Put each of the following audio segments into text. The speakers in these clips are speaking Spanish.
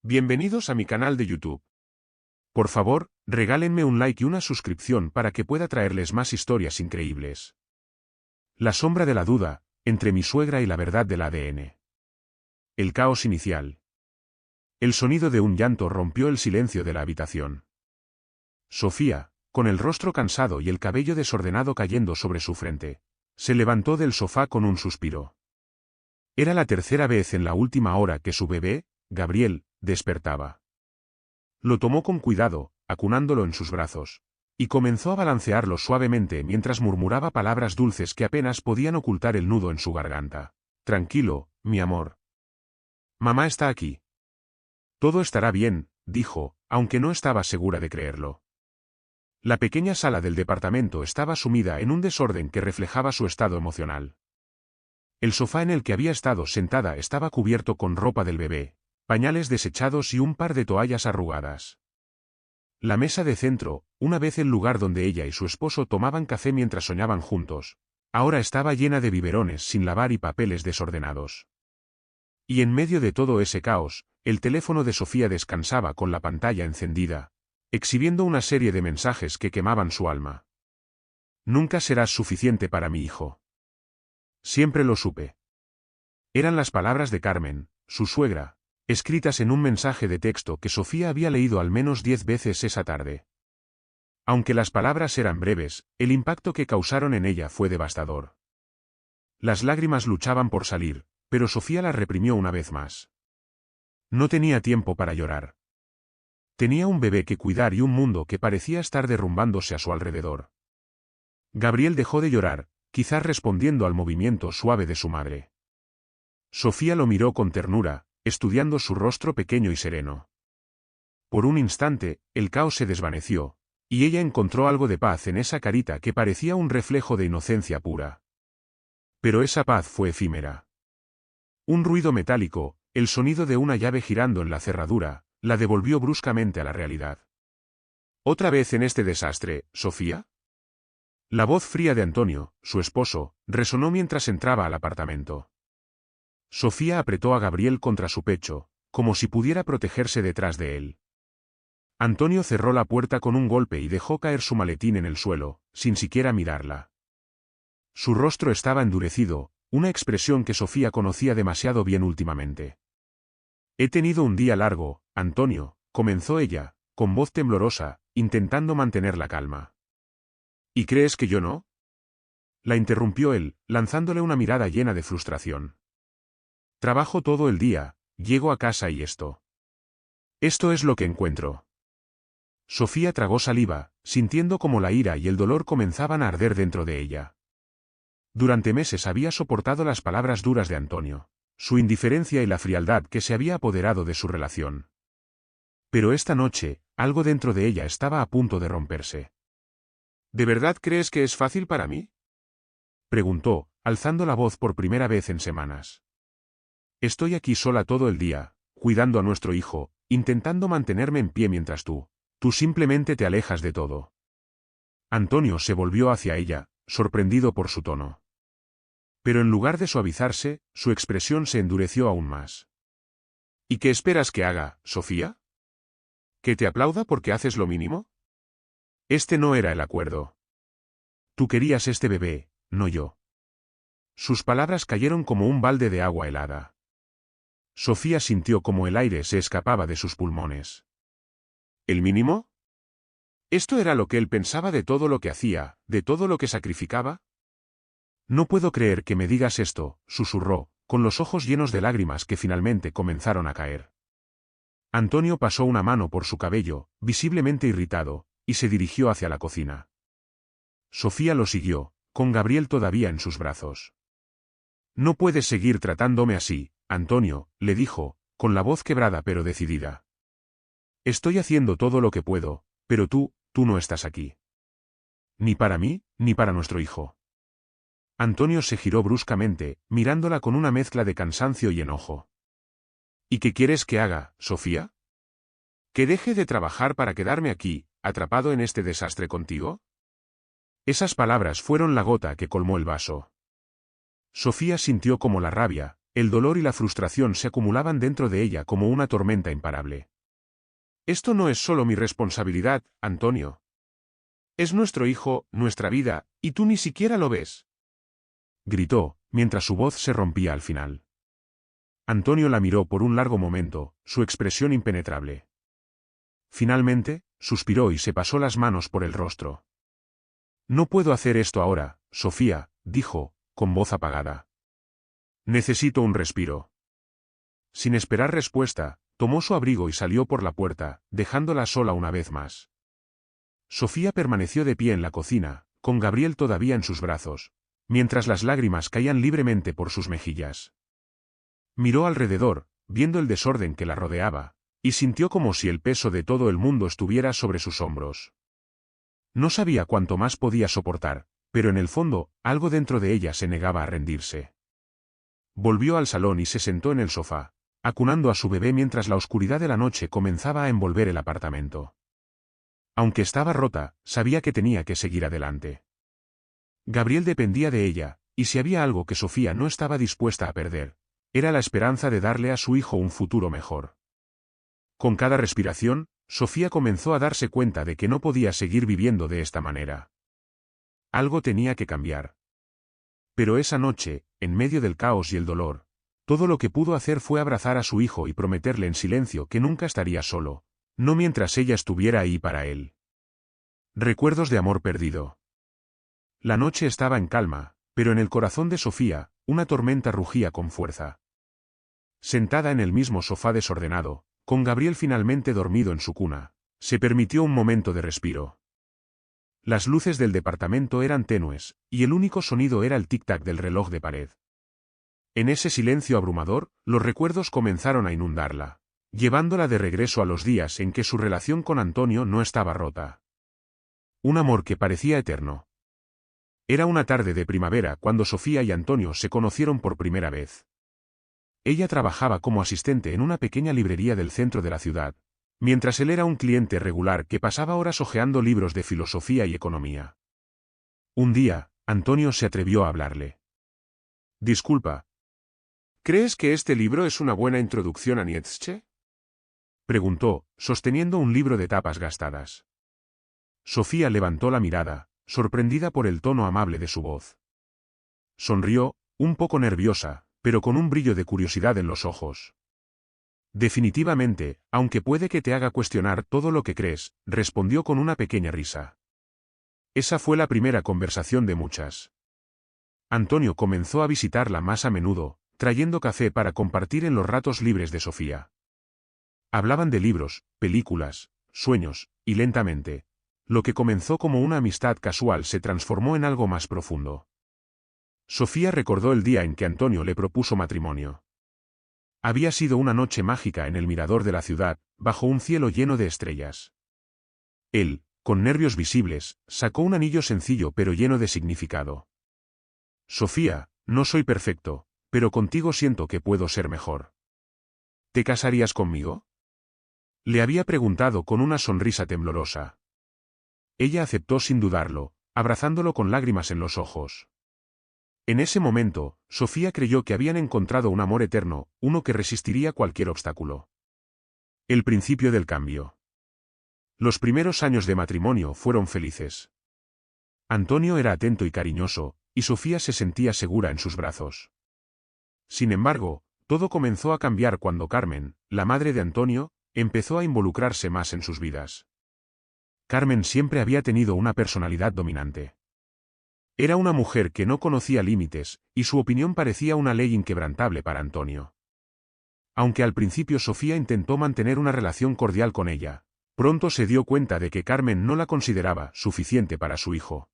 Bienvenidos a mi canal de YouTube. Por favor, regálenme un like y una suscripción para que pueda traerles más historias increíbles. La sombra de la duda, entre mi suegra y la verdad del ADN. El caos inicial. El sonido de un llanto rompió el silencio de la habitación. Sofía, con el rostro cansado y el cabello desordenado cayendo sobre su frente, se levantó del sofá con un suspiro. Era la tercera vez en la última hora que su bebé, Gabriel, despertaba. Lo tomó con cuidado, acunándolo en sus brazos, y comenzó a balancearlo suavemente mientras murmuraba palabras dulces que apenas podían ocultar el nudo en su garganta. Tranquilo, mi amor. Mamá está aquí. Todo estará bien, dijo, aunque no estaba segura de creerlo. La pequeña sala del departamento estaba sumida en un desorden que reflejaba su estado emocional. El sofá en el que había estado sentada estaba cubierto con ropa del bebé, pañales desechados y un par de toallas arrugadas. La mesa de centro, una vez el lugar donde ella y su esposo tomaban café mientras soñaban juntos, ahora estaba llena de biberones sin lavar y papeles desordenados. Y en medio de todo ese caos, el teléfono de Sofía descansaba con la pantalla encendida, exhibiendo una serie de mensajes que quemaban su alma. Nunca serás suficiente para mi hijo. Siempre lo supe. Eran las palabras de Carmen, su suegra, escritas en un mensaje de texto que Sofía había leído al menos 10 veces esa tarde. Aunque las palabras eran breves, el impacto que causaron en ella fue devastador. Las lágrimas luchaban por salir, pero Sofía las reprimió una vez más. No tenía tiempo para llorar. Tenía un bebé que cuidar y un mundo que parecía estar derrumbándose a su alrededor. Gabriel dejó de llorar, quizás respondiendo al movimiento suave de su madre. Sofía lo miró con ternura, estudiando su rostro pequeño y sereno. Por un instante, el caos se desvaneció, y ella encontró algo de paz en esa carita que parecía un reflejo de inocencia pura. Pero esa paz fue efímera. Un ruido metálico, el sonido de una llave girando en la cerradura, la devolvió bruscamente a la realidad. ¿Otra vez en este desastre, Sofía? La voz fría de Antonio, su esposo, resonó mientras entraba al apartamento. Sofía apretó a Gabriel contra su pecho, como si pudiera protegerse detrás de él. Antonio cerró la puerta con un golpe y dejó caer su maletín en el suelo, sin siquiera mirarla. Su rostro estaba endurecido, una expresión que Sofía conocía demasiado bien últimamente. He tenido un día largo, Antonio, comenzó ella, con voz temblorosa, intentando mantener la calma. ¿Y crees que yo no? La interrumpió él, lanzándole una mirada llena de frustración. Trabajo todo el día, llego a casa y esto. Esto es lo que encuentro. Sofía tragó saliva, sintiendo como la ira y el dolor comenzaban a arder dentro de ella. Durante meses había soportado las palabras duras de Antonio, su indiferencia y la frialdad que se había apoderado de su relación. Pero esta noche, algo dentro de ella estaba a punto de romperse. ¿De verdad crees que es fácil para mí?, preguntó, alzando la voz por primera vez en semanas. Estoy aquí sola todo el día, cuidando a nuestro hijo, intentando mantenerme en pie mientras tú simplemente te alejas de todo. Antonio se volvió hacia ella, sorprendido por su tono. Pero en lugar de suavizarse, su expresión se endureció aún más. ¿Y qué esperas que haga, Sofía? ¿Que te aplauda porque haces lo mínimo? Este no era el acuerdo. Tú querías este bebé, no yo. Sus palabras cayeron como un balde de agua helada. Sofía sintió como el aire se escapaba de sus pulmones. ¿El mínimo? ¿Esto era lo que él pensaba de todo lo que hacía, de todo lo que sacrificaba? No puedo creer que me digas esto, susurró, con los ojos llenos de lágrimas que finalmente comenzaron a caer. Antonio pasó una mano por su cabello, visiblemente irritado, y se dirigió hacia la cocina. Sofía lo siguió, con Gabriel todavía en sus brazos. No puedes seguir tratándome así, Antonio, le dijo, con la voz quebrada pero decidida. Estoy haciendo todo lo que puedo, pero tú no estás aquí. Ni para mí, ni para nuestro hijo. Antonio se giró bruscamente, mirándola con una mezcla de cansancio y enojo. ¿Y qué quieres que haga, Sofía? ¿Que deje de trabajar para quedarme aquí, atrapado en este desastre contigo? Esas palabras fueron la gota que colmó el vaso. Sofía sintió como la rabia, El dolor y la frustración se acumulaban dentro de ella como una tormenta imparable. Esto no es solo mi responsabilidad, Antonio. Es nuestro hijo, nuestra vida, y tú ni siquiera lo ves. Gritó, mientras su voz se rompía al final. Antonio la miró por un largo momento, su expresión impenetrable. Finalmente, suspiró y se pasó las manos por el rostro. No puedo hacer esto ahora, Sofía, dijo, con voz apagada. Necesito un respiro. Sin esperar respuesta, tomó su abrigo y salió por la puerta, dejándola sola una vez más. Sofía permaneció de pie en la cocina, con Gabriel todavía en sus brazos, mientras las lágrimas caían libremente por sus mejillas. Miró alrededor, viendo el desorden que la rodeaba, y sintió como si el peso de todo el mundo estuviera sobre sus hombros. No sabía cuánto más podía soportar, pero en el fondo, algo dentro de ella se negaba a rendirse. Volvió al salón y se sentó en el sofá, acunando a su bebé mientras la oscuridad de la noche comenzaba a envolver el apartamento. Aunque estaba rota, sabía que tenía que seguir adelante. Gabriel dependía de ella, y si había algo que Sofía no estaba dispuesta a perder, era la esperanza de darle a su hijo un futuro mejor. Con cada respiración, Sofía comenzó a darse cuenta de que no podía seguir viviendo de esta manera. Algo tenía que cambiar. Pero esa noche, en medio del caos y el dolor, todo lo que pudo hacer fue abrazar a su hijo y prometerle en silencio que nunca estaría solo, no mientras ella estuviera ahí para él. Recuerdos de amor perdido. La noche estaba en calma, pero en el corazón de Sofía, una tormenta rugía con fuerza. Sentada en el mismo sofá desordenado, con Gabriel finalmente dormido en su cuna, se permitió un momento de respiro. Las luces del departamento eran tenues, y el único sonido era el tic-tac del reloj de pared. En ese silencio abrumador, los recuerdos comenzaron a inundarla, llevándola de regreso a los días en que su relación con Antonio no estaba rota. Un amor que parecía eterno. Era una tarde de primavera cuando Sofía y Antonio se conocieron por primera vez. Ella trabajaba como asistente en una pequeña librería del centro de la ciudad, mientras él era un cliente regular que pasaba horas hojeando libros de filosofía y economía. Un día, Antonio se atrevió a hablarle. Disculpa. ¿Crees que este libro es una buena introducción a Nietzsche? Preguntó, sosteniendo un libro de tapas gastadas. Sofía levantó la mirada, sorprendida por el tono amable de su voz. Sonrió, un poco nerviosa, pero con un brillo de curiosidad en los ojos. Definitivamente, aunque puede que te haga cuestionar todo lo que crees, respondió con una pequeña risa. Esa fue la primera conversación de muchas. Antonio comenzó a visitarla más a menudo, trayendo café para compartir en los ratos libres de Sofía. Hablaban de libros, películas, sueños, y lentamente, lo que comenzó como una amistad casual se transformó en algo más profundo. Sofía recordó el día en que Antonio le propuso matrimonio. Había sido una noche mágica en el mirador de la ciudad, bajo un cielo lleno de estrellas. Él, con nervios visibles, sacó un anillo sencillo pero lleno de significado. Sofía, no soy perfecto, pero contigo siento que puedo ser mejor. ¿Te casarías conmigo? Le había preguntado con una sonrisa temblorosa. Ella aceptó sin dudarlo, abrazándolo con lágrimas en los ojos. En ese momento, Sofía creyó que habían encontrado un amor eterno, uno que resistiría cualquier obstáculo. El principio del cambio. Los primeros años de matrimonio fueron felices. Antonio era atento y cariñoso, y Sofía se sentía segura en sus brazos. Sin embargo, todo comenzó a cambiar cuando Carmen, la madre de Antonio, empezó a involucrarse más en sus vidas. Carmen siempre había tenido una personalidad dominante. Era una mujer que no conocía límites, y su opinión parecía una ley inquebrantable para Antonio. Aunque al principio Sofía intentó mantener una relación cordial con ella, pronto se dio cuenta de que Carmen no la consideraba suficiente para su hijo.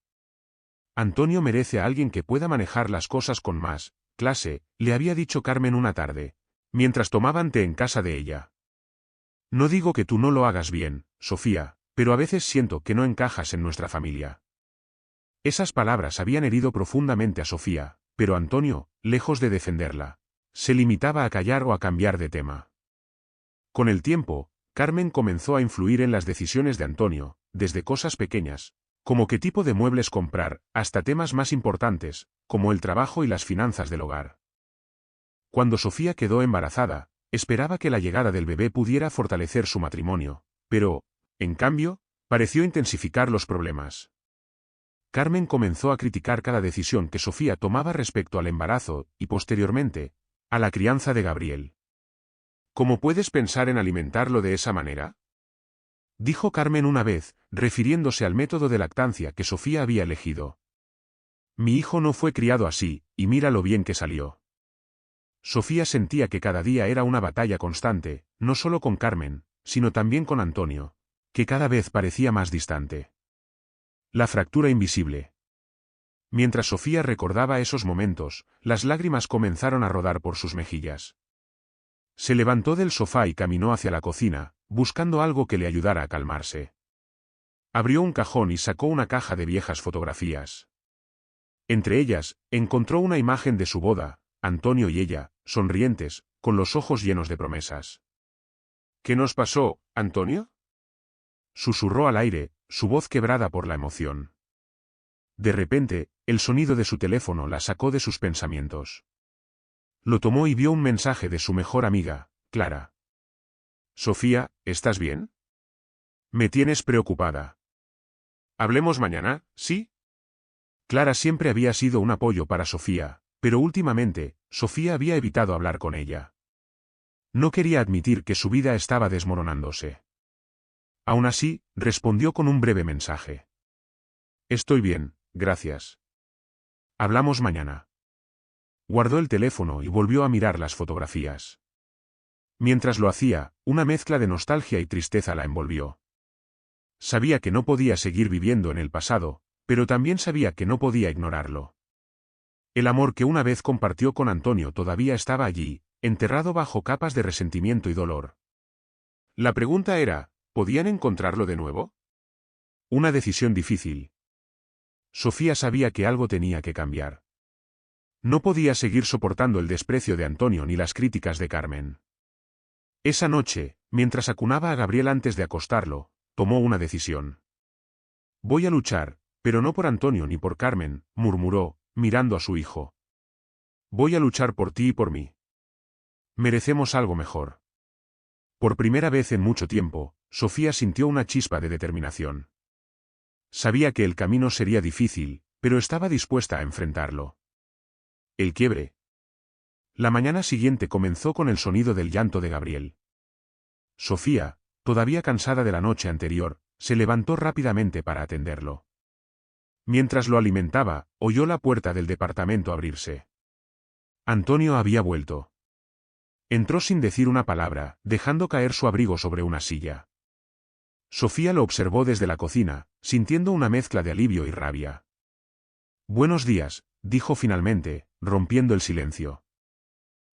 Antonio merece a alguien que pueda manejar las cosas con más clase, le había dicho Carmen una tarde, mientras tomaban té en casa de ella. No digo que tú no lo hagas bien, Sofía, pero a veces siento que no encajas en nuestra familia. Esas palabras habían herido profundamente a Sofía, pero Antonio, lejos de defenderla, se limitaba a callar o a cambiar de tema. Con el tiempo, Carmen comenzó a influir en las decisiones de Antonio, desde cosas pequeñas, como qué tipo de muebles comprar, hasta temas más importantes, como el trabajo y las finanzas del hogar. Cuando Sofía quedó embarazada, esperaba que la llegada del bebé pudiera fortalecer su matrimonio, pero, en cambio, pareció intensificar los problemas. Carmen comenzó a criticar cada decisión que Sofía tomaba respecto al embarazo y, posteriormente, a la crianza de Gabriel. ¿Cómo puedes pensar en alimentarlo de esa manera?, dijo Carmen una vez, refiriéndose al método de lactancia que Sofía había elegido. Mi hijo no fue criado así, y mira lo bien que salió. Sofía sentía que cada día era una batalla constante, no solo con Carmen, sino también con Antonio, que cada vez parecía más distante. La fractura invisible. Mientras Sofía recordaba esos momentos, las lágrimas comenzaron a rodar por sus mejillas. Se levantó del sofá y caminó hacia la cocina, buscando algo que le ayudara a calmarse. Abrió un cajón y sacó una caja de viejas fotografías. Entre ellas, encontró una imagen de su boda, Antonio y ella, sonrientes, con los ojos llenos de promesas. ¿Qué nos pasó, Antonio?, susurró al aire, su voz quebrada por la emoción. De repente, el sonido de su teléfono la sacó de sus pensamientos. Lo tomó y vio un mensaje de su mejor amiga, Clara. Sofía, ¿estás bien? Me tienes preocupada. ¿Hablemos mañana, sí? Clara siempre había sido un apoyo para Sofía, pero últimamente, Sofía había evitado hablar con ella. No quería admitir que su vida estaba desmoronándose. Aún así, respondió con un breve mensaje. Estoy bien, gracias. Hablamos mañana. Guardó el teléfono y volvió a mirar las fotografías. Mientras lo hacía, una mezcla de nostalgia y tristeza la envolvió. Sabía que no podía seguir viviendo en el pasado, pero también sabía que no podía ignorarlo. El amor que una vez compartió con Antonio todavía estaba allí, enterrado bajo capas de resentimiento y dolor. La pregunta era, ¿podían encontrarlo de nuevo? Una decisión difícil. Sofía sabía que algo tenía que cambiar. No podía seguir soportando el desprecio de Antonio ni las críticas de Carmen. Esa noche, mientras acunaba a Gabriel antes de acostarlo, tomó una decisión. Voy a luchar, pero no por Antonio ni por Carmen, murmuró, mirando a su hijo. Voy a luchar por ti y por mí. Merecemos algo mejor. Por primera vez en mucho tiempo, Sofía sintió una chispa de determinación. Sabía que el camino sería difícil, pero estaba dispuesta a enfrentarlo. El quiebre. La mañana siguiente comenzó con el sonido del llanto de Gabriel. Sofía, todavía cansada de la noche anterior, se levantó rápidamente para atenderlo. Mientras lo alimentaba, oyó la puerta del departamento abrirse. Antonio había vuelto. Entró sin decir una palabra, dejando caer su abrigo sobre una silla. Sofía lo observó desde la cocina, sintiendo una mezcla de alivio y rabia. Buenos días, dijo finalmente, rompiendo el silencio.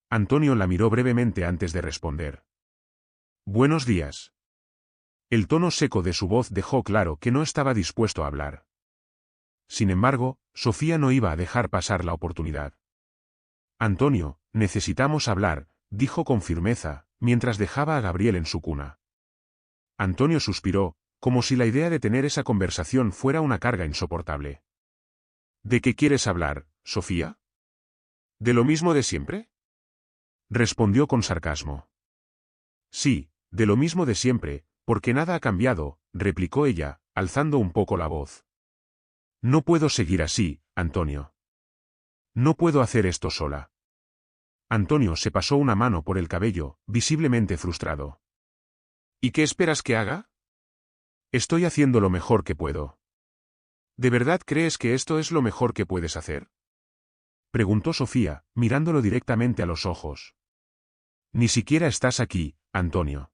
Antonio la miró brevemente antes de responder. Buenos días. El tono seco de su voz dejó claro que no estaba dispuesto a hablar. Sin embargo, Sofía no iba a dejar pasar la oportunidad. Antonio, necesitamos hablar, dijo con firmeza, mientras dejaba a Gabriel en su cuna. Antonio suspiró, como si la idea de tener esa conversación fuera una carga insoportable. ¿De qué quieres hablar, Sofía? ¿De lo mismo de siempre?, respondió con sarcasmo. Sí, de lo mismo de siempre, porque nada ha cambiado, replicó ella, alzando un poco la voz. No puedo seguir así, Antonio. No puedo hacer esto sola. Antonio se pasó una mano por el cabello, visiblemente frustrado. ¿Y qué esperas que haga? Estoy haciendo lo mejor que puedo. ¿De verdad crees que esto es lo mejor que puedes hacer?, preguntó Sofía, mirándolo directamente a los ojos. Ni siquiera estás aquí, Antonio.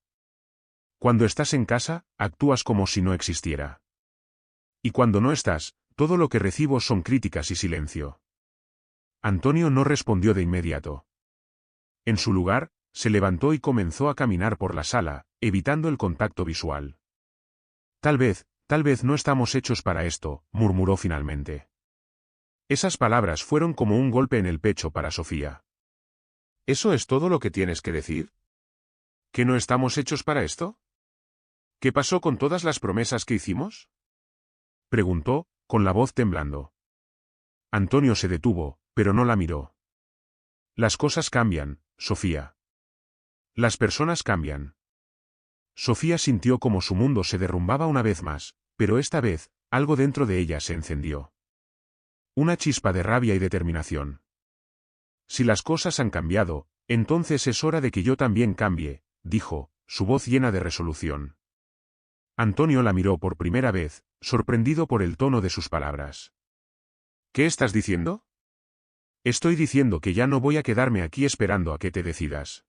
Cuando estás en casa, actúas como si no existiera. Y cuando no estás, todo lo que recibo son críticas y silencio. Antonio no respondió de inmediato. En su lugar, se levantó y comenzó a caminar por la sala, evitando el contacto visual. Tal vez no estamos hechos para esto, murmuró finalmente. Esas palabras fueron como un golpe en el pecho para Sofía. ¿Eso es todo lo que tienes que decir? ¿Que no estamos hechos para esto? ¿Qué pasó con todas las promesas que hicimos?, preguntó, con la voz temblando. Antonio se detuvo, pero no la miró. Las cosas cambian, Sofía. Las personas cambian. Sofía sintió como su mundo se derrumbaba una vez más, pero esta vez, algo dentro de ella se encendió. Una chispa de rabia y determinación. Si las cosas han cambiado, entonces es hora de que yo también cambie, dijo, su voz llena de resolución. Antonio la miró por primera vez, sorprendido por el tono de sus palabras. ¿Qué estás diciendo? Estoy diciendo que ya no voy a quedarme aquí esperando a que te decidas.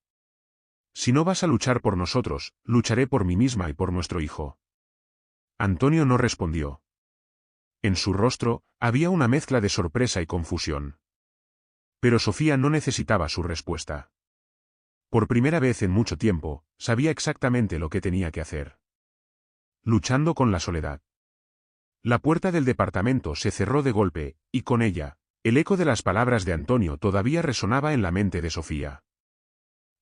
Si no vas a luchar por nosotros, lucharé por mí misma y por nuestro hijo. Antonio no respondió. En su rostro, había una mezcla de sorpresa y confusión. Pero Sofía no necesitaba su respuesta. Por primera vez en mucho tiempo, sabía exactamente lo que tenía que hacer. Luchando con la soledad. La puerta del departamento se cerró de golpe, y con ella, el eco de las palabras de Antonio todavía resonaba en la mente de Sofía.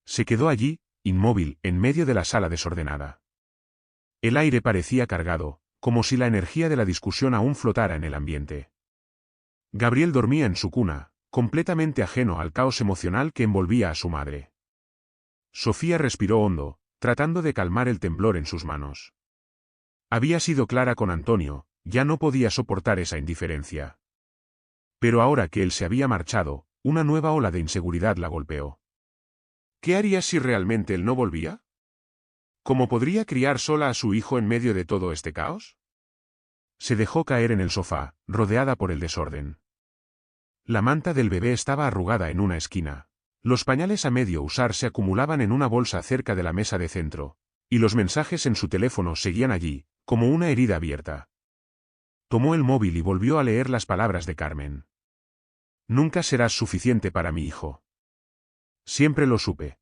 Se quedó allí, inmóvil, en medio de la sala desordenada. El aire parecía cargado, como si la energía de la discusión aún flotara en el ambiente. Gabriel dormía en su cuna, completamente ajeno al caos emocional que envolvía a su madre. Sofía respiró hondo, tratando de calmar el temblor en sus manos. Había sido clara con Antonio, ya no podía soportar esa indiferencia. Pero ahora que él se había marchado, una nueva ola de inseguridad la golpeó. ¿Qué haría si realmente él no volvía? ¿Cómo podría criar sola a su hijo en medio de todo este caos? Se dejó caer en el sofá, rodeada por el desorden. La manta del bebé estaba arrugada en una esquina. Los pañales a medio usar se acumulaban en una bolsa cerca de la mesa de centro, y los mensajes en su teléfono seguían allí, como una herida abierta. Tomó el móvil y volvió a leer las palabras de Carmen. Nunca serás suficiente para mi hijo. Siempre lo supe.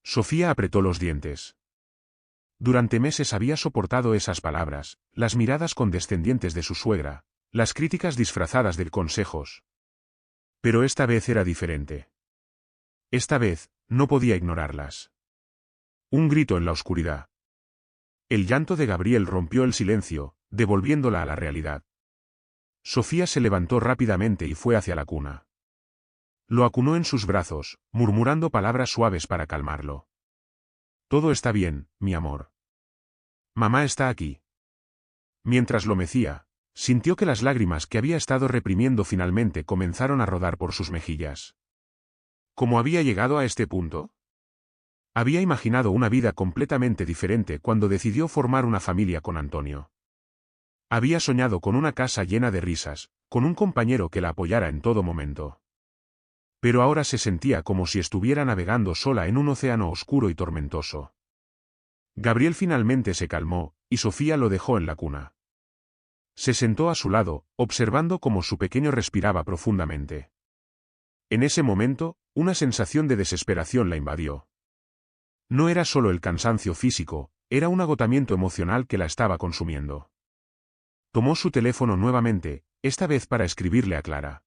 Sofía apretó los dientes. Durante meses había soportado esas palabras, las miradas condescendientes de su suegra, las críticas disfrazadas de consejos. Pero esta vez era diferente. Esta vez, no podía ignorarlas. Un grito en la oscuridad. El llanto de Gabriel rompió el silencio, devolviéndola a la realidad. Sofía se levantó rápidamente y fue hacia la cuna. Lo acunó en sus brazos, murmurando palabras suaves para calmarlo. Todo está bien, mi amor. Mamá está aquí. Mientras lo mecía, sintió que las lágrimas que había estado reprimiendo finalmente comenzaron a rodar por sus mejillas. ¿Cómo había llegado a este punto? Había imaginado una vida completamente diferente cuando decidió formar una familia con Antonio. Había soñado con una casa llena de risas, con un compañero que la apoyara en todo momento. Pero ahora se sentía como si estuviera navegando sola en un océano oscuro y tormentoso. Gabriel finalmente se calmó, y Sofía lo dejó en la cuna. Se sentó a su lado, observando cómo su pequeño respiraba profundamente. En ese momento, una sensación de desesperación la invadió. No era solo el cansancio físico, era un agotamiento emocional que la estaba consumiendo. Tomó su teléfono nuevamente, esta vez para escribirle a Clara.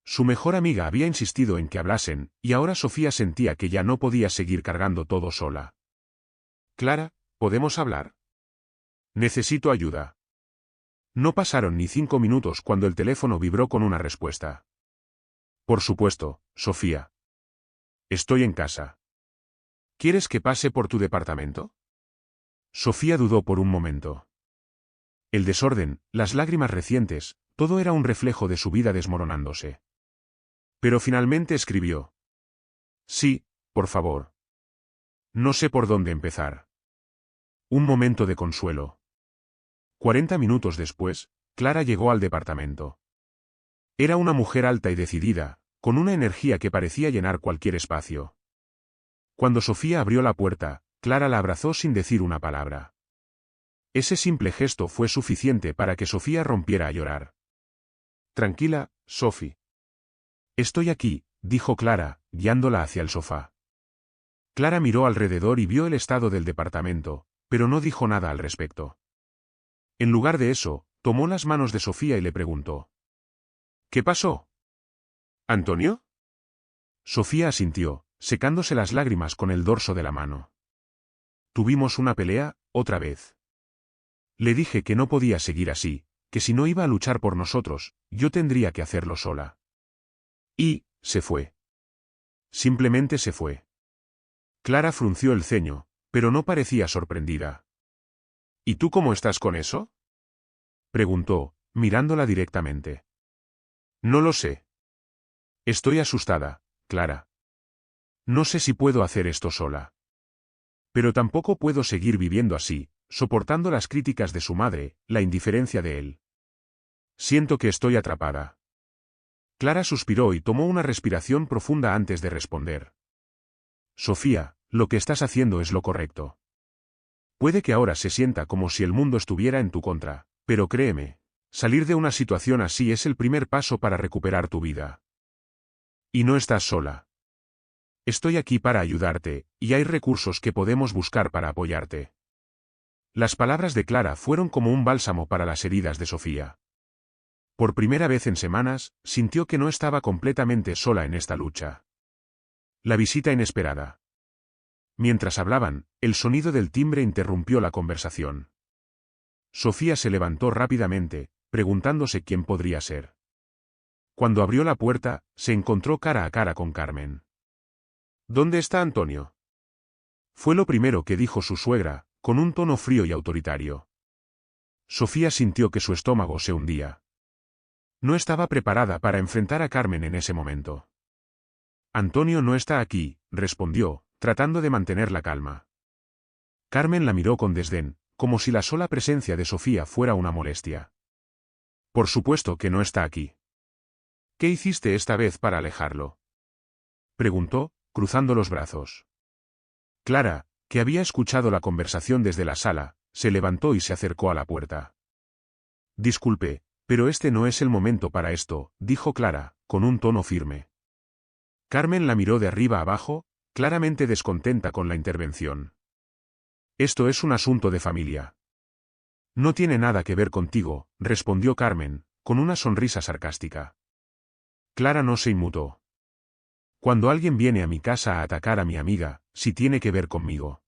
Su mejor amiga había insistido en que hablasen, y ahora Sofía sentía que ya no podía seguir cargando todo sola. Clara, ¿podemos hablar? Necesito ayuda. No pasaron ni 5 minutos cuando el teléfono vibró con una respuesta. Por supuesto, Sofía. Estoy en casa. ¿Quieres que pase por tu departamento? Sofía dudó por un momento. El desorden, las lágrimas recientes, todo era un reflejo de su vida desmoronándose. Pero finalmente escribió. Sí, por favor. No sé por dónde empezar. Un momento de consuelo. 40 minutos después, Clara llegó al departamento. Era una mujer alta y decidida, con una energía que parecía llenar cualquier espacio. Cuando Sofía abrió la puerta, Clara la abrazó sin decir una palabra. Ese simple gesto fue suficiente para que Sofía rompiera a llorar. Tranquila, Sophie. Estoy aquí, dijo Clara, guiándola hacia el sofá. Clara miró alrededor y vio el estado del departamento, pero no dijo nada al respecto. En lugar de eso, tomó las manos de Sofía y le preguntó. ¿Qué pasó? ¿Antonio? Sofía asintió, secándose las lágrimas con el dorso de la mano. Tuvimos una pelea, otra vez. Le dije que no podía seguir así, que si no iba a luchar por nosotros, yo tendría que hacerlo sola. Y, se fue. Simplemente se fue. Clara frunció el ceño, pero no parecía sorprendida. ¿Y tú cómo estás con eso?, preguntó, mirándola directamente. No lo sé. Estoy asustada, Clara. No sé si puedo hacer esto sola. Pero tampoco puedo seguir viviendo así, soportando las críticas de su madre, la indiferencia de él. Siento que estoy atrapada. Clara suspiró y tomó una respiración profunda antes de responder. Sofía, lo que estás haciendo es lo correcto. Puede que ahora se sienta como si el mundo estuviera en tu contra, pero créeme, salir de una situación así es el primer paso para recuperar tu vida. Y no estás sola. Estoy aquí para ayudarte, y hay recursos que podemos buscar para apoyarte. Las palabras de Clara fueron como un bálsamo para las heridas de Sofía. Por primera vez en semanas, sintió que no estaba completamente sola en esta lucha. La visita inesperada. Mientras hablaban, el sonido del timbre interrumpió la conversación. Sofía se levantó rápidamente, preguntándose quién podría ser. Cuando abrió la puerta, se encontró cara a cara con Carmen. ¿Dónde está Antonio?, fue lo primero que dijo su suegra, con un tono frío y autoritario. Sofía sintió que su estómago se hundía. No estaba preparada para enfrentar a Carmen en ese momento. Antonio no está aquí, respondió, tratando de mantener la calma. Carmen la miró con desdén, como si la sola presencia de Sofía fuera una molestia. Por supuesto que no está aquí. ¿Qué hiciste esta vez para alejarlo?, preguntó, cruzando los brazos. Clara, que había escuchado la conversación desde la sala, se levantó y se acercó a la puerta. Disculpe, pero este no es el momento para esto, dijo Clara, con un tono firme. Carmen la miró de arriba abajo, claramente descontenta con la intervención. Esto es un asunto de familia. No tiene nada que ver contigo, respondió Carmen, con una sonrisa sarcástica. Clara no se inmutó. Cuando alguien viene a mi casa a atacar a mi amiga, sí tiene que ver conmigo.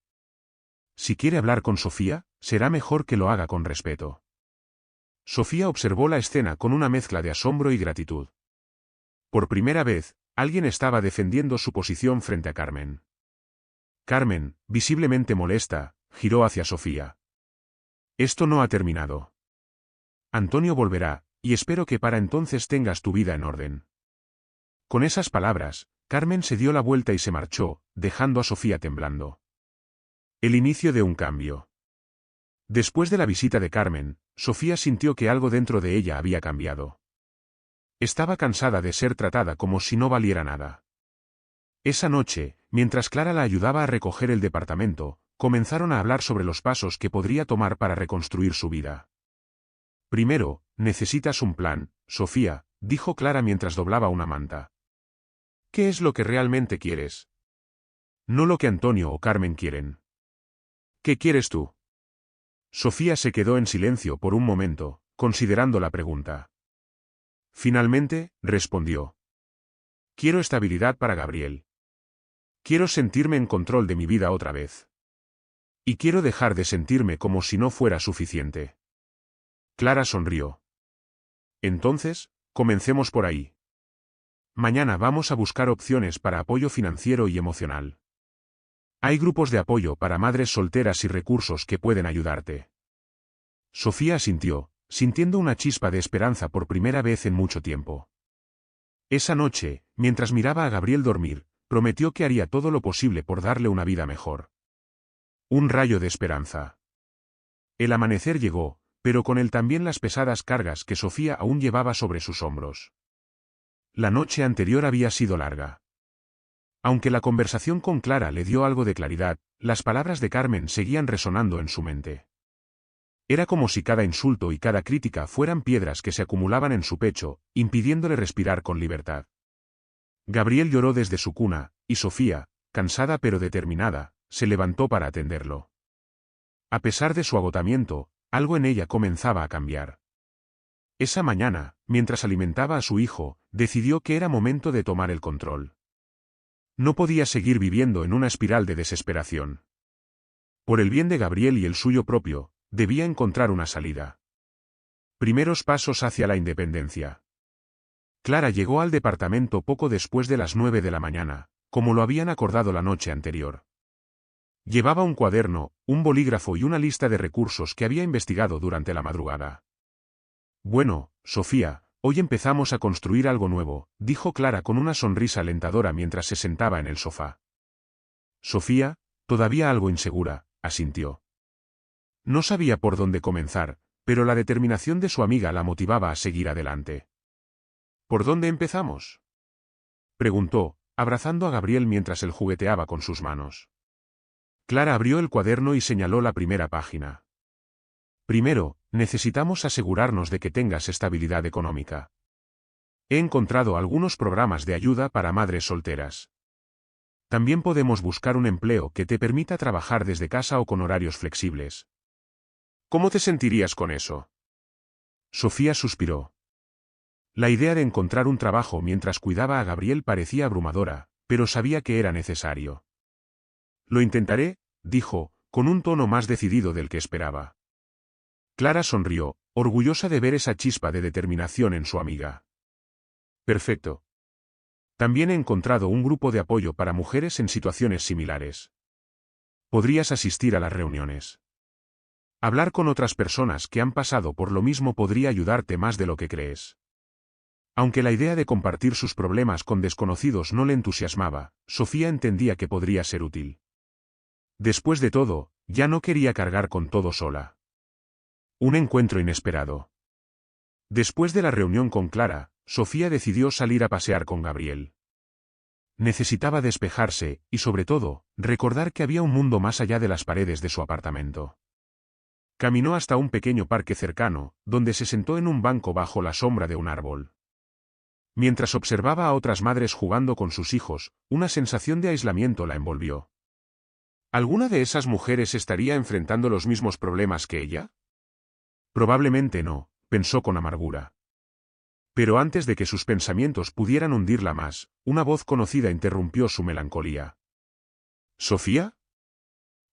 Si quiere hablar con Sofía, será mejor que lo haga con respeto. Sofía observó la escena con una mezcla de asombro y gratitud. Por primera vez, alguien estaba defendiendo su posición frente a Carmen. Carmen, visiblemente molesta, giró hacia Sofía. Esto no ha terminado. Antonio volverá, y espero que para entonces tengas tu vida en orden. Con esas palabras, Carmen se dio la vuelta y se marchó, dejando a Sofía temblando. El inicio de un cambio. Después de la visita de Carmen, Sofía sintió que algo dentro de ella había cambiado. Estaba cansada de ser tratada como si no valiera nada. Esa noche, mientras Clara la ayudaba a recoger el departamento, comenzaron a hablar sobre los pasos que podría tomar para reconstruir su vida. Primero, necesitas un plan, Sofía, dijo Clara mientras doblaba una manta. ¿Qué es lo que realmente quieres? No lo que Antonio o Carmen quieren. ¿Qué quieres tú? Sofía se quedó en silencio por un momento, considerando la pregunta. Finalmente, respondió. Quiero estabilidad para Gabriel. Quiero sentirme en control de mi vida otra vez. Y quiero dejar de sentirme como si no fuera suficiente. Clara sonrió. Entonces, comencemos por ahí. Mañana vamos a buscar opciones para apoyo financiero y emocional. Hay grupos de apoyo para madres solteras y recursos que pueden ayudarte. Sofía asintió, sintiendo una chispa de esperanza por primera vez en mucho tiempo. Esa noche, mientras miraba a Gabriel dormir, prometió que haría todo lo posible por darle una vida mejor. Un rayo de esperanza. El amanecer llegó, pero con él también las pesadas cargas que Sofía aún llevaba sobre sus hombros. La noche anterior había sido larga. Aunque la conversación con Clara le dio algo de claridad, las palabras de Carmen seguían resonando en su mente. Era como si cada insulto y cada crítica fueran piedras que se acumulaban en su pecho, impidiéndole respirar con libertad. Gabriel lloró desde su cuna, y Sofía, cansada pero determinada, se levantó para atenderlo. A pesar de su agotamiento, algo en ella comenzaba a cambiar. Esa mañana, mientras alimentaba a su hijo, decidió que era momento de tomar el control. No podía seguir viviendo en una espiral de desesperación. Por el bien de Gabriel y el suyo propio, debía encontrar una salida. Primeros pasos hacia la independencia. Clara llegó al departamento poco después de las 9 de la mañana, como lo habían acordado la noche anterior. Llevaba un cuaderno, un bolígrafo y una lista de recursos que había investigado durante la madrugada. Bueno, Sofía, hoy empezamos a construir algo nuevo, dijo Clara con una sonrisa alentadora mientras se sentaba en el sofá. Sofía, todavía algo insegura, asintió. No sabía por dónde comenzar, pero la determinación de su amiga la motivaba a seguir adelante. ¿Por dónde empezamos?, preguntó, abrazando a Gabriel mientras él jugueteaba con sus manos. Clara abrió el cuaderno y señaló la primera página. Primero, necesitamos asegurarnos de que tengas estabilidad económica. He encontrado algunos programas de ayuda para madres solteras. También podemos buscar un empleo que te permita trabajar desde casa o con horarios flexibles. ¿Cómo te sentirías con eso?, Sofía suspiró. La idea de encontrar un trabajo mientras cuidaba a Gabriel parecía abrumadora, pero sabía que era necesario. Lo intentaré, dijo, con un tono más decidido del que esperaba. Clara sonrió, orgullosa de ver esa chispa de determinación en su amiga. Perfecto. También he encontrado un grupo de apoyo para mujeres en situaciones similares. Podrías asistir a las reuniones. Hablar con otras personas que han pasado por lo mismo podría ayudarte más de lo que crees. Aunque la idea de compartir sus problemas con desconocidos no le entusiasmaba, Sofía entendía que podría ser útil. Después de todo, ya no quería cargar con todo sola. Un encuentro inesperado. Después de la reunión con Clara, Sofía decidió salir a pasear con Gabriel. Necesitaba despejarse, y sobre todo, recordar que había un mundo más allá de las paredes de su apartamento. Caminó hasta un pequeño parque cercano, donde se sentó en un banco bajo la sombra de un árbol. Mientras observaba a otras madres jugando con sus hijos, una sensación de aislamiento la envolvió. ¿Alguna de esas mujeres estaría enfrentando los mismos problemas que ella? Probablemente no, pensó con amargura. Pero antes de que sus pensamientos pudieran hundirla más, una voz conocida interrumpió su melancolía. ¿Sofía?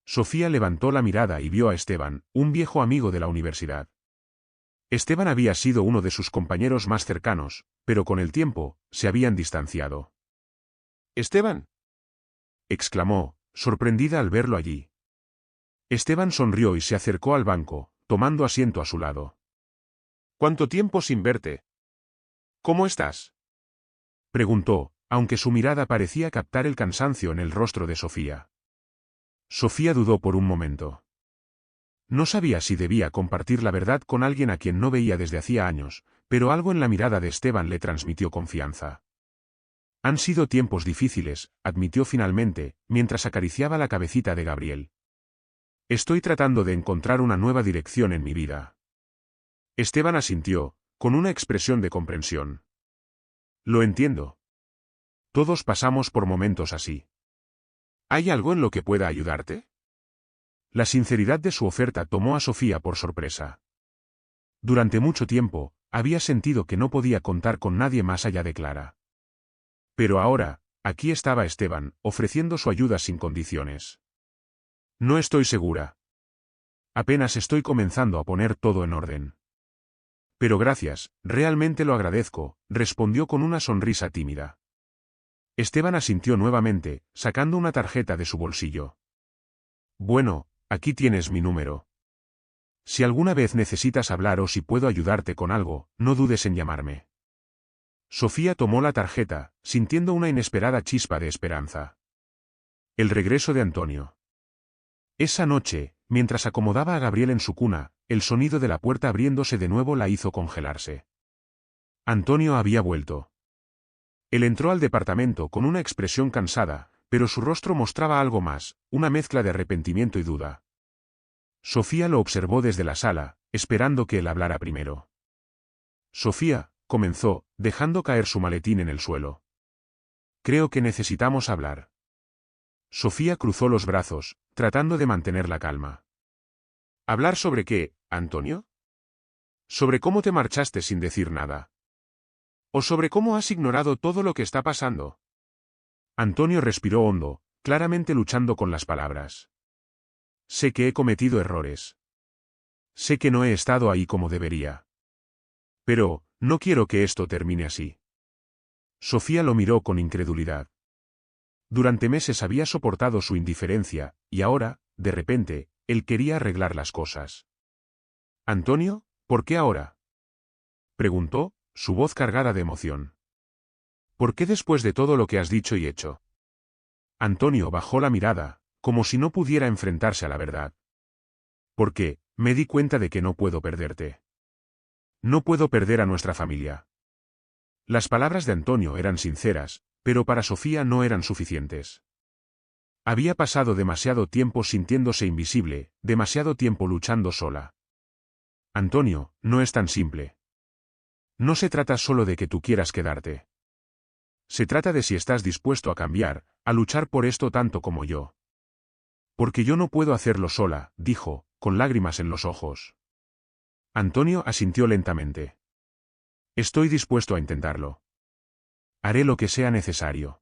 Sofía levantó la mirada y vio a Esteban, un viejo amigo de la universidad. Esteban había sido uno de sus compañeros más cercanos, pero con el tiempo, se habían distanciado. «¿Esteban?», exclamó, sorprendida al verlo allí. Esteban sonrió y se acercó al banco, tomando asiento a su lado. «¿Cuánto tiempo sin verte? ¿Cómo estás?», preguntó, aunque su mirada parecía captar el cansancio en el rostro de Sofía. Sofía dudó por un momento. No sabía si debía compartir la verdad con alguien a quien no veía desde hacía años, pero algo en la mirada de Esteban le transmitió confianza. Han sido tiempos difíciles, admitió finalmente, mientras acariciaba la cabecita de Gabriel. Estoy tratando de encontrar una nueva dirección en mi vida. Esteban asintió, con una expresión de comprensión. Lo entiendo. Todos pasamos por momentos así. ¿Hay algo en lo que pueda ayudarte? La sinceridad de su oferta tomó a Sofía por sorpresa. Durante mucho tiempo, había sentido que no podía contar con nadie más allá de Clara. Pero ahora, aquí estaba Esteban, ofreciendo su ayuda sin condiciones. No estoy segura. Apenas estoy comenzando a poner todo en orden. Pero gracias, realmente lo agradezco, respondió con una sonrisa tímida. Esteban asintió nuevamente, sacando una tarjeta de su bolsillo. Bueno, aquí tienes mi número. Si alguna vez necesitas hablar o si puedo ayudarte con algo, no dudes en llamarme. Sofía tomó la tarjeta, sintiendo una inesperada chispa de esperanza. El regreso de Antonio. Esa noche, mientras acomodaba a Gabriel en su cuna, el sonido de la puerta abriéndose de nuevo la hizo congelarse. Antonio había vuelto. Él entró al departamento con una expresión cansada, pero su rostro mostraba algo más, una mezcla de arrepentimiento y duda. Sofía lo observó desde la sala, esperando que él hablara primero. Sofía, comenzó, dejando caer su maletín en el suelo. Creo que necesitamos hablar. Sofía cruzó los brazos, tratando de mantener la calma. ¿Hablar sobre qué, Antonio? ¿Sobre cómo te marchaste sin decir nada? ¿O sobre cómo has ignorado todo lo que está pasando? Antonio respiró hondo, claramente luchando con las palabras. Sé que he cometido errores. Sé que no he estado ahí como debería. Pero, no quiero que esto termine así. Sofía lo miró con incredulidad. Durante meses había soportado su indiferencia, y ahora, de repente, él quería arreglar las cosas. «Antonio, ¿por qué ahora?», preguntó, su voz cargada de emoción. «¿Por qué después de todo lo que has dicho y hecho?». Antonio bajó la mirada, como si no pudiera enfrentarse a la verdad. «Porque, me di cuenta de que no puedo perderte. No puedo perder a nuestra familia». Las palabras de Antonio eran sinceras, pero para Sofía no eran suficientes. Había pasado demasiado tiempo sintiéndose invisible, demasiado tiempo luchando sola. «Antonio, no es tan simple. No se trata solo de que tú quieras quedarte. Se trata de si estás dispuesto a cambiar, a luchar por esto tanto como yo». «Porque yo no puedo hacerlo sola», dijo, con lágrimas en los ojos. Antonio asintió lentamente. «Estoy dispuesto a intentarlo. Haré lo que sea necesario».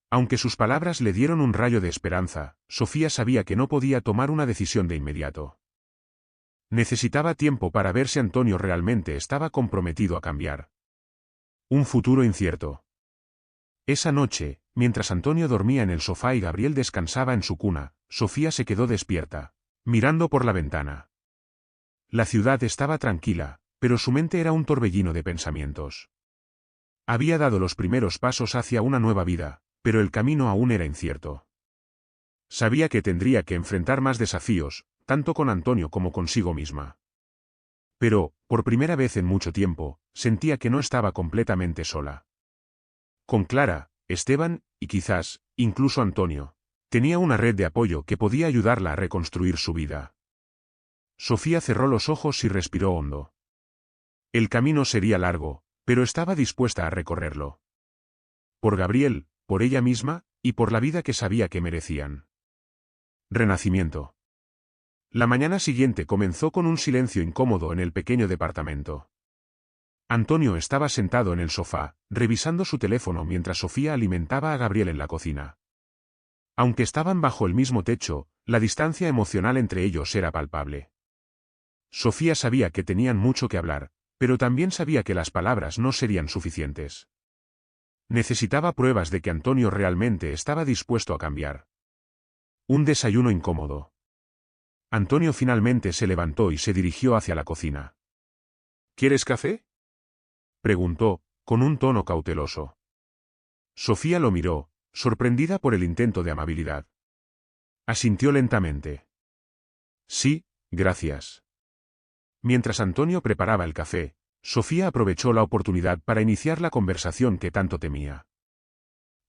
Aunque sus palabras le dieron un rayo de esperanza, Sofía sabía que no podía tomar una decisión de inmediato. Necesitaba tiempo para ver si Antonio realmente estaba comprometido a cambiar. Un futuro incierto. Esa noche, mientras Antonio dormía en el sofá y Gabriel descansaba en su cuna, Sofía se quedó despierta, mirando por la ventana. La ciudad estaba tranquila, pero su mente era un torbellino de pensamientos. Había dado los primeros pasos hacia una nueva vida, pero el camino aún era incierto. Sabía que tendría que enfrentar más desafíos, tanto con Antonio como consigo misma. Pero, por primera vez en mucho tiempo, sentía que no estaba completamente sola. Con Clara, Esteban, y quizás, incluso Antonio, tenía una red de apoyo que podía ayudarla a reconstruir su vida. Sofía cerró los ojos y respiró hondo. El camino sería largo, pero estaba dispuesta a recorrerlo. Por Gabriel, por ella misma, y por la vida que sabía que merecían. Renacimiento. La mañana siguiente comenzó con un silencio incómodo en el pequeño departamento. Antonio estaba sentado en el sofá, revisando su teléfono mientras Sofía alimentaba a Gabriel en la cocina. Aunque estaban bajo el mismo techo, la distancia emocional entre ellos era palpable. Sofía sabía que tenían mucho que hablar, pero también sabía que las palabras no serían suficientes. Necesitaba pruebas de que Antonio realmente estaba dispuesto a cambiar. Un desayuno incómodo. Antonio finalmente se levantó y se dirigió hacia la cocina. «¿Quieres café?», preguntó, con un tono cauteloso. Sofía lo miró, sorprendida por el intento de amabilidad. Asintió lentamente. «Sí, gracias». Mientras Antonio preparaba el café, Sofía aprovechó la oportunidad para iniciar la conversación que tanto temía.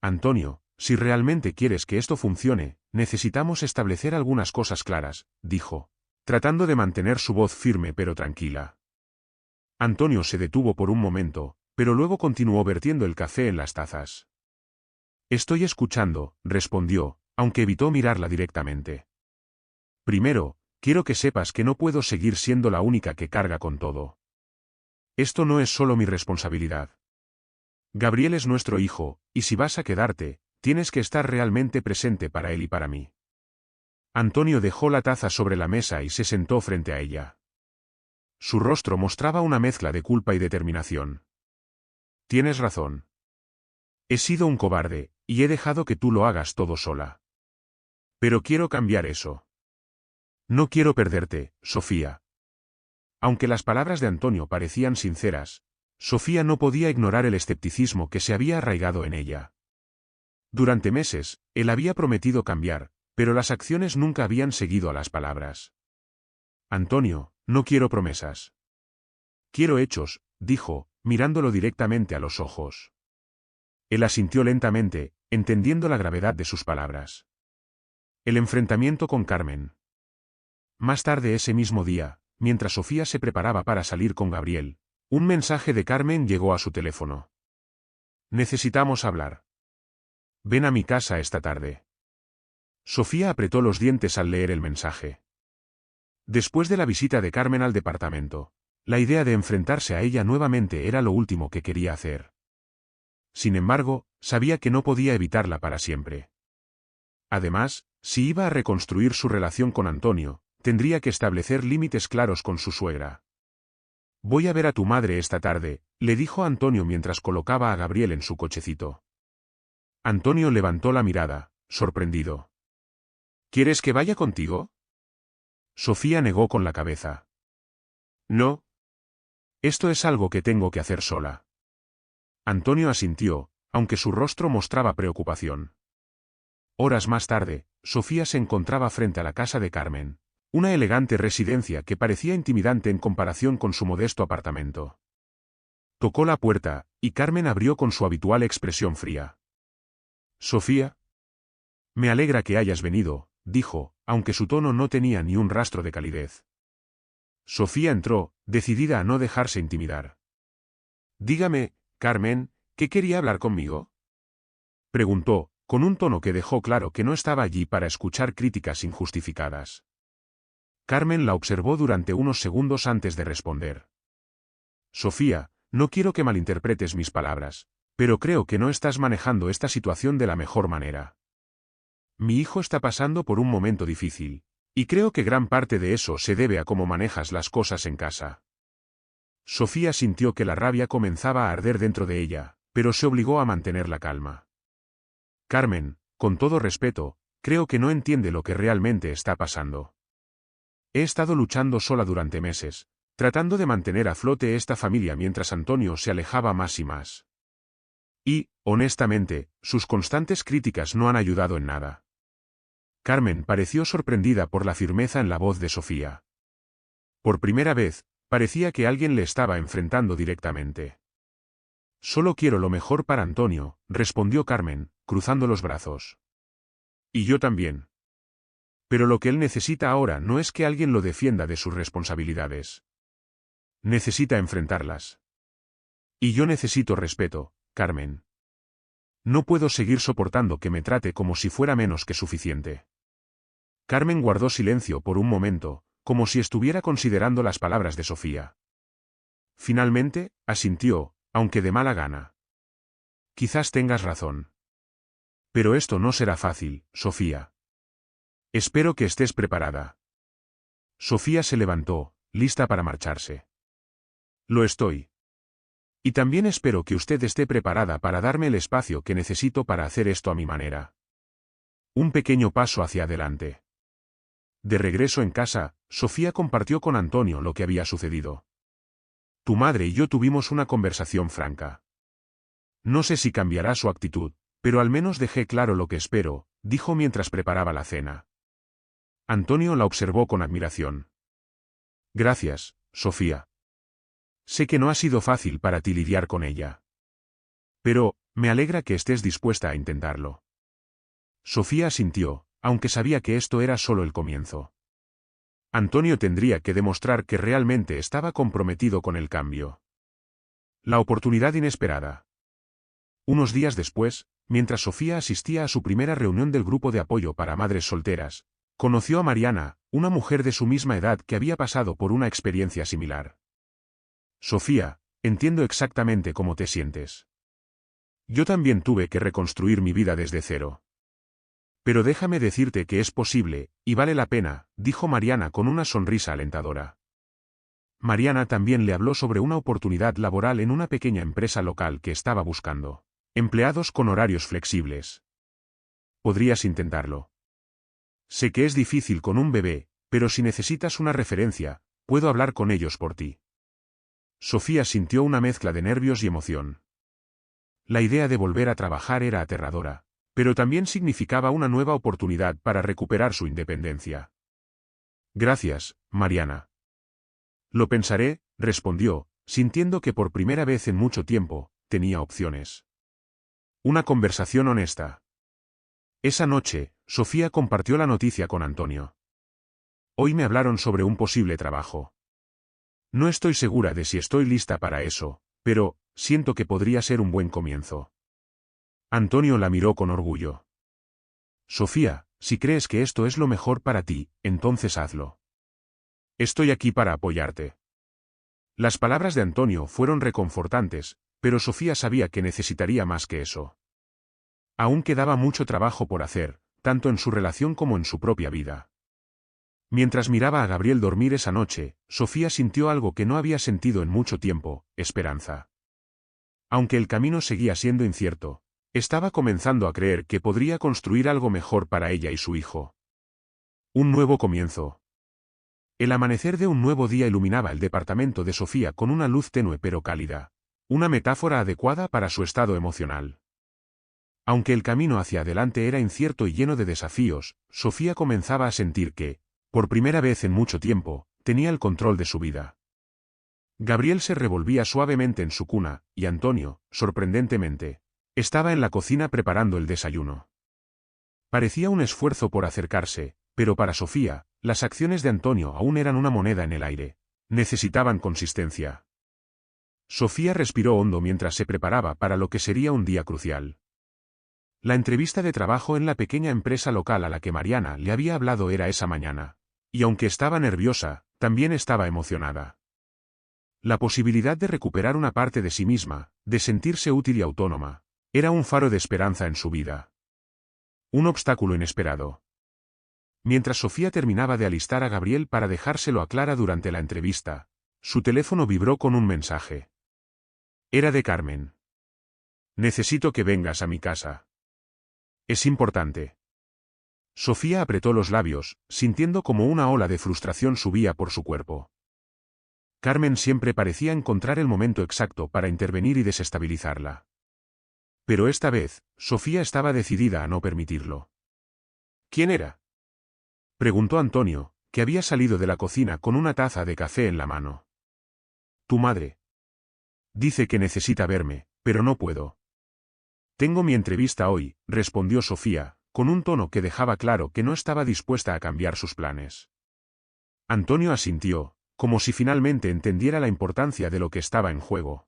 «Antonio, si realmente quieres que esto funcione, necesitamos establecer algunas cosas claras», dijo, tratando de mantener su voz firme pero tranquila. Antonio se detuvo por un momento, pero luego continuó vertiendo el café en las tazas. «Estoy escuchando», respondió, aunque evitó mirarla directamente. «Primero, quiero que sepas que no puedo seguir siendo la única que carga con todo. Esto no es solo mi responsabilidad. Gabriel es nuestro hijo, y si vas a quedarte, tienes que estar realmente presente para él y para mí». Antonio dejó la taza sobre la mesa y se sentó frente a ella. Su rostro mostraba una mezcla de culpa y determinación. «Tienes razón. He sido un cobarde, y he dejado que tú lo hagas todo sola. Pero quiero cambiar eso. No quiero perderte, Sofía». Aunque las palabras de Antonio parecían sinceras, Sofía no podía ignorar el escepticismo que se había arraigado en ella. Durante meses, él había prometido cambiar, pero las acciones nunca habían seguido a las palabras. «Antonio, no quiero promesas. Quiero hechos», dijo, mirándolo directamente a los ojos. Él asintió lentamente, entendiendo la gravedad de sus palabras. El enfrentamiento con Carmen. Más tarde ese mismo día, mientras Sofía se preparaba para salir con Gabriel, un mensaje de Carmen llegó a su teléfono. «Necesitamos hablar. Ven a mi casa esta tarde». Sofía apretó los dientes al leer el mensaje. Después de la visita de Carmen al departamento, la idea de enfrentarse a ella nuevamente era lo último que quería hacer. Sin embargo, sabía que no podía evitarla para siempre. Además, si iba a reconstruir su relación con Antonio, tendría que establecer límites claros con su suegra. «Voy a ver a tu madre esta tarde», le dijo Antonio mientras colocaba a Gabriel en su cochecito. Antonio levantó la mirada, sorprendido. ¿Quieres que vaya contigo? Sofía negó con la cabeza. No. Esto es algo que tengo que hacer sola. Antonio asintió, aunque su rostro mostraba preocupación. Horas más tarde, Sofía se encontraba frente a la casa de Carmen, una elegante residencia que parecía intimidante en comparación con su modesto apartamento. Tocó la puerta, y Carmen abrió con su habitual expresión fría. Sofía. Me alegra que hayas venido, dijo, aunque su tono no tenía ni un rastro de calidez. Sofía entró, decidida a no dejarse intimidar. Dígame, Carmen, ¿qué quería hablar conmigo? Preguntó, con un tono que dejó claro que no estaba allí para escuchar críticas injustificadas. Carmen la observó durante unos segundos antes de responder. Sofía, no quiero que malinterpretes mis palabras, pero creo que no estás manejando esta situación de la mejor manera. Mi hijo está pasando por un momento difícil, y creo que gran parte de eso se debe a cómo manejas las cosas en casa. Sofía sintió que la rabia comenzaba a arder dentro de ella, pero se obligó a mantener la calma. Carmen, con todo respeto, creo que no entiende lo que realmente está pasando. He estado luchando sola durante meses, tratando de mantener a flote esta familia mientras Antonio se alejaba más y más. Y, honestamente, sus constantes críticas no han ayudado en nada. Carmen pareció sorprendida por la firmeza en la voz de Sofía. Por primera vez, parecía que alguien le estaba enfrentando directamente. Solo quiero lo mejor para Antonio, respondió Carmen, cruzando los brazos. Y yo también. Pero lo que él necesita ahora no es que alguien lo defienda de sus responsabilidades. Necesita enfrentarlas. Y yo necesito respeto, Carmen. No puedo seguir soportando que me trate como si fuera menos que suficiente. Carmen guardó silencio por un momento, como si estuviera considerando las palabras de Sofía. Finalmente, asintió, aunque de mala gana. Quizás tengas razón. Pero esto no será fácil, Sofía. Espero que estés preparada. Sofía se levantó, lista para marcharse. Lo estoy. Y también espero que usted esté preparada para darme el espacio que necesito para hacer esto a mi manera. Un pequeño paso hacia adelante. De regreso en casa, Sofía compartió con Antonio lo que había sucedido. Tu madre y yo tuvimos una conversación franca. No sé si cambiará su actitud, pero al menos dejé claro lo que espero, dijo mientras preparaba la cena. Antonio la observó con admiración. Gracias, Sofía. Sé que no ha sido fácil para ti lidiar con ella. Pero, me alegra que estés dispuesta a intentarlo. Sofía asintió, aunque sabía que esto era solo el comienzo. Antonio tendría que demostrar que realmente estaba comprometido con el cambio. La oportunidad inesperada. Unos días después, mientras Sofía asistía a su primera reunión del grupo de apoyo para madres solteras, conoció a Mariana, una mujer de su misma edad que había pasado por una experiencia similar. Sofía, entiendo exactamente cómo te sientes. Yo también tuve que reconstruir mi vida desde cero. Pero déjame decirte que es posible, y vale la pena, dijo Mariana con una sonrisa alentadora. Mariana también le habló sobre una oportunidad laboral en una pequeña empresa local que estaba buscando empleados con horarios flexibles. Podrías intentarlo. Sé que es difícil con un bebé, pero si necesitas una referencia, puedo hablar con ellos por ti. Sofía sintió una mezcla de nervios y emoción. La idea de volver a trabajar era aterradora, pero también significaba una nueva oportunidad para recuperar su independencia. Gracias, Mariana. Lo pensaré, respondió, sintiendo que por primera vez en mucho tiempo, tenía opciones. Una conversación honesta. Esa noche, Sofía compartió la noticia con Antonio. Hoy me hablaron sobre un posible trabajo. No estoy segura de si estoy lista para eso, pero, siento que podría ser un buen comienzo. Antonio la miró con orgullo. Sofía, si crees que esto es lo mejor para ti, entonces hazlo. Estoy aquí para apoyarte. Las palabras de Antonio fueron reconfortantes, pero Sofía sabía que necesitaría más que eso. Aún quedaba mucho trabajo por hacer, tanto en su relación como en su propia vida. Mientras miraba a Gabriel dormir esa noche, Sofía sintió algo que no había sentido en mucho tiempo, esperanza. Aunque el camino seguía siendo incierto, Estaba comenzando a creer que podría construir algo mejor para ella y su hijo. Un nuevo comienzo. El amanecer de un nuevo día iluminaba el departamento de Sofía con una luz tenue pero cálida, una metáfora adecuada para su estado emocional. Aunque el camino hacia adelante era incierto y lleno de desafíos, Sofía comenzaba a sentir que, por primera vez en mucho tiempo, tenía el control de su vida. Gabriel se revolvía suavemente en su cuna, y Antonio, sorprendentemente, estaba en la cocina preparando el desayuno. Parecía un esfuerzo por acercarse, pero para Sofía, las acciones de Antonio aún eran una moneda en el aire. Necesitaban consistencia. Sofía respiró hondo mientras se preparaba para lo que sería un día crucial. La entrevista de trabajo en la pequeña empresa local a la que Mariana le había hablado era esa mañana. Y aunque estaba nerviosa, también estaba emocionada. La posibilidad de recuperar una parte de sí misma, de sentirse útil y autónoma, era un faro de esperanza en su vida. Un obstáculo inesperado. Mientras Sofía terminaba de alistar a Gabriel para dejárselo a Clara durante la entrevista, su teléfono vibró con un mensaje. Era de Carmen. Necesito que vengas a mi casa. Es importante. Sofía apretó los labios, sintiendo como una ola de frustración subía por su cuerpo. Carmen siempre parecía encontrar el momento exacto para intervenir y desestabilizarla. Pero esta vez, Sofía estaba decidida a no permitirlo. ¿Quién era?, preguntó Antonio, que había salido de la cocina con una taza de café en la mano. Tu madre. Dice que necesita verme, pero no puedo. Tengo mi entrevista hoy, respondió Sofía, con un tono que dejaba claro que no estaba dispuesta a cambiar sus planes. Antonio asintió, como si finalmente entendiera la importancia de lo que estaba en juego.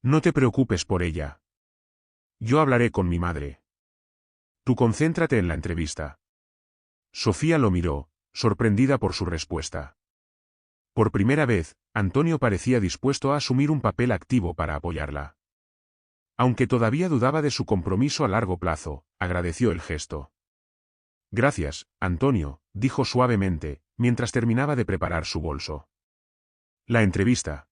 No te preocupes por ella. Yo hablaré con mi madre. Tú concéntrate en la entrevista. Sofía lo miró, sorprendida por su respuesta. Por primera vez, Antonio parecía dispuesto a asumir un papel activo para apoyarla. Aunque todavía dudaba de su compromiso a largo plazo, agradeció el gesto. Gracias, Antonio, dijo suavemente, mientras terminaba de preparar su bolso. La entrevista.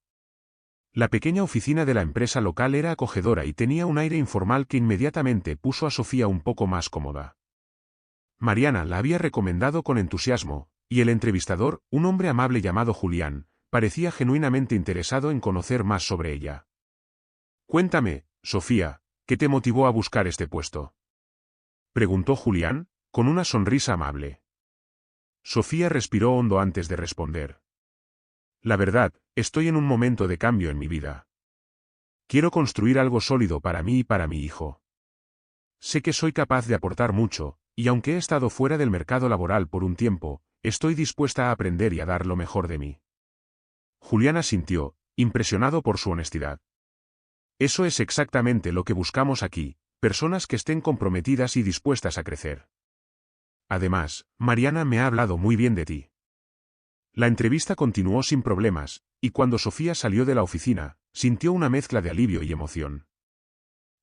La pequeña oficina de la empresa local era acogedora y tenía un aire informal que inmediatamente puso a Sofía un poco más cómoda. Mariana la había recomendado con entusiasmo, y el entrevistador, un hombre amable llamado Julián, parecía genuinamente interesado en conocer más sobre ella. Cuéntame, Sofía, ¿qué te motivó a buscar este puesto?, preguntó Julián, con una sonrisa amable. Sofía respiró hondo antes de responder. La verdad, estoy en un momento de cambio en mi vida. Quiero construir algo sólido para mí y para mi hijo. Sé que soy capaz de aportar mucho, y aunque he estado fuera del mercado laboral por un tiempo, estoy dispuesta a aprender y a dar lo mejor de mí. Julián asintió, impresionado por su honestidad. Eso es exactamente lo que buscamos aquí, personas que estén comprometidas y dispuestas a crecer. Además, Mariana me ha hablado muy bien de ti. La entrevista continuó sin problemas, y cuando Sofía salió de la oficina, sintió una mezcla de alivio y emoción.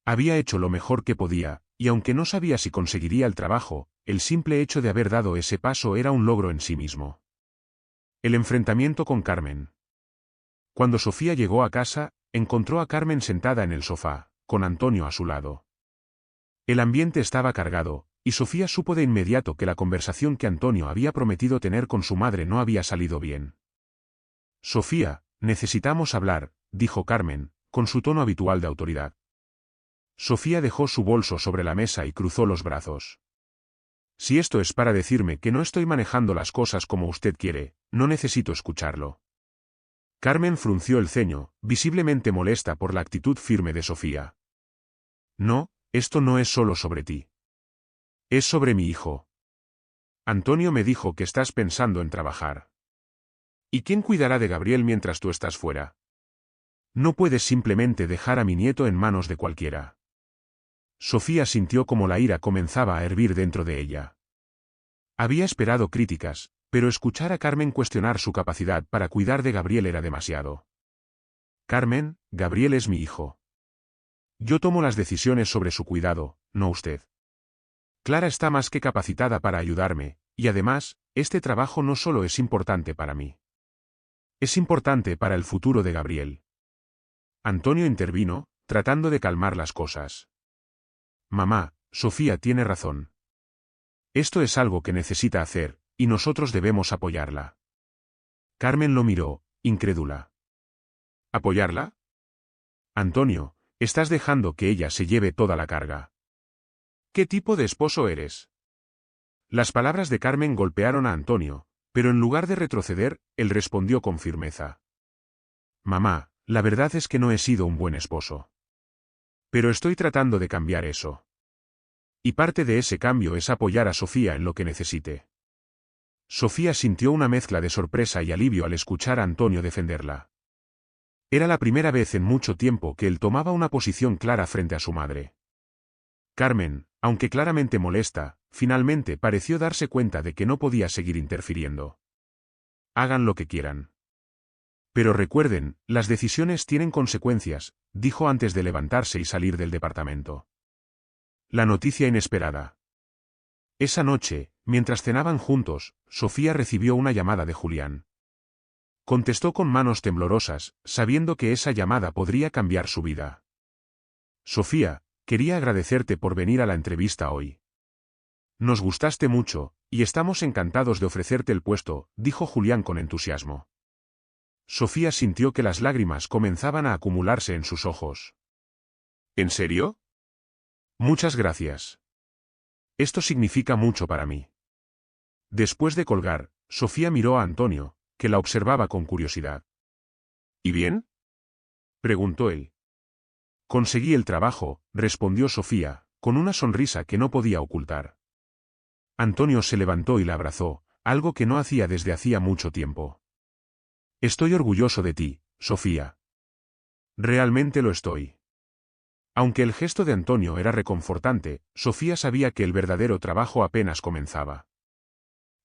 Había hecho lo mejor que podía, y aunque no sabía si conseguiría el trabajo, el simple hecho de haber dado ese paso era un logro en sí mismo. El enfrentamiento con Carmen. Cuando Sofía llegó a casa, encontró a Carmen sentada en el sofá, con Antonio a su lado. El ambiente estaba cargado, y Sofía supo de inmediato que la conversación que Antonio había prometido tener con su madre no había salido bien. Sofía, necesitamos hablar, dijo Carmen, con su tono habitual de autoridad. Sofía dejó su bolso sobre la mesa y cruzó los brazos. Si esto es para decirme que no estoy manejando las cosas como usted quiere, no necesito escucharlo. Carmen frunció el ceño, visiblemente molesta por la actitud firme de Sofía. No, esto no es solo sobre ti. Es sobre mi hijo. Antonio me dijo que estás pensando en trabajar. ¿Y quién cuidará de Gabriel mientras tú estás fuera? No puedes simplemente dejar a mi nieto en manos de cualquiera. Sofía sintió como la ira comenzaba a hervir dentro de ella. Había esperado críticas, pero escuchar a Carmen cuestionar su capacidad para cuidar de Gabriel era demasiado. Carmen, Gabriel es mi hijo. Yo tomo las decisiones sobre su cuidado, no usted. Clara está más que capacitada para ayudarme, y además, este trabajo no solo es importante para mí. Es importante para el futuro de Gabriel. Antonio intervino, tratando de calmar las cosas. Mamá, Sofía tiene razón. Esto es algo que necesita hacer, y nosotros debemos apoyarla. Carmen lo miró, incrédula. ¿Apoyarla? Antonio, estás dejando que ella se lleve toda la carga. ¿Qué tipo de esposo eres? Las palabras de Carmen golpearon a Antonio, pero en lugar de retroceder, él respondió con firmeza. Mamá, la verdad es que no he sido un buen esposo. Pero estoy tratando de cambiar eso. Y parte de ese cambio es apoyar a Sofía en lo que necesite. Sofía sintió una mezcla de sorpresa y alivio al escuchar a Antonio defenderla. Era la primera vez en mucho tiempo que él tomaba una posición clara frente a su madre. Carmen, aunque claramente molesta, finalmente pareció darse cuenta de que no podía seguir interfiriendo. Hagan lo que quieran. Pero recuerden, las decisiones tienen consecuencias, dijo antes de levantarse y salir del departamento. La noticia inesperada. Esa noche, mientras cenaban juntos, Sofía recibió una llamada de Julián. Contestó con manos temblorosas, sabiendo que esa llamada podría cambiar su vida. Sofía, quería agradecerte por venir a la entrevista hoy. Nos gustaste mucho, y estamos encantados de ofrecerte el puesto, dijo Julián con entusiasmo. Sofía sintió que las lágrimas comenzaban a acumularse en sus ojos. ¿En serio? Muchas gracias. Esto significa mucho para mí. Después de colgar, Sofía miró a Antonio, que la observaba con curiosidad. ¿Y bien? Preguntó él. Conseguí el trabajo, respondió Sofía, con una sonrisa que no podía ocultar. Antonio se levantó y la abrazó, algo que no hacía desde hacía mucho tiempo. Estoy orgulloso de ti, Sofía. Realmente lo estoy. Aunque el gesto de Antonio era reconfortante, Sofía sabía que el verdadero trabajo apenas comenzaba.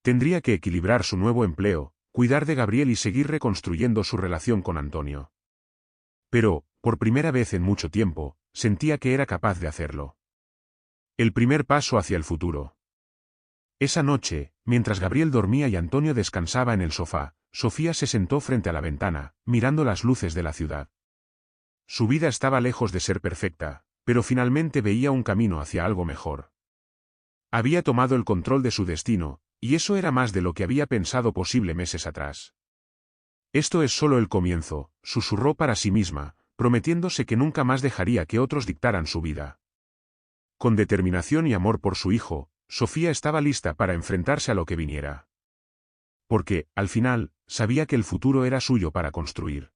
Tendría que equilibrar su nuevo empleo, cuidar de Gabriel y seguir reconstruyendo su relación con Antonio. Pero, por primera vez en mucho tiempo, sentía que era capaz de hacerlo. El primer paso hacia el futuro. Esa noche, mientras Gabriel dormía y Antonio descansaba en el sofá, Sofía se sentó frente a la ventana, mirando las luces de la ciudad. Su vida estaba lejos de ser perfecta, pero finalmente veía un camino hacia algo mejor. Había tomado el control de su destino, y eso era más de lo que había pensado posible meses atrás. Esto es solo el comienzo, susurró para sí misma, prometiéndose que nunca más dejaría que otros dictaran su vida. Con determinación y amor por su hijo, Sofía estaba lista para enfrentarse a lo que viniera. Porque, al final, sabía que el futuro era suyo para construir.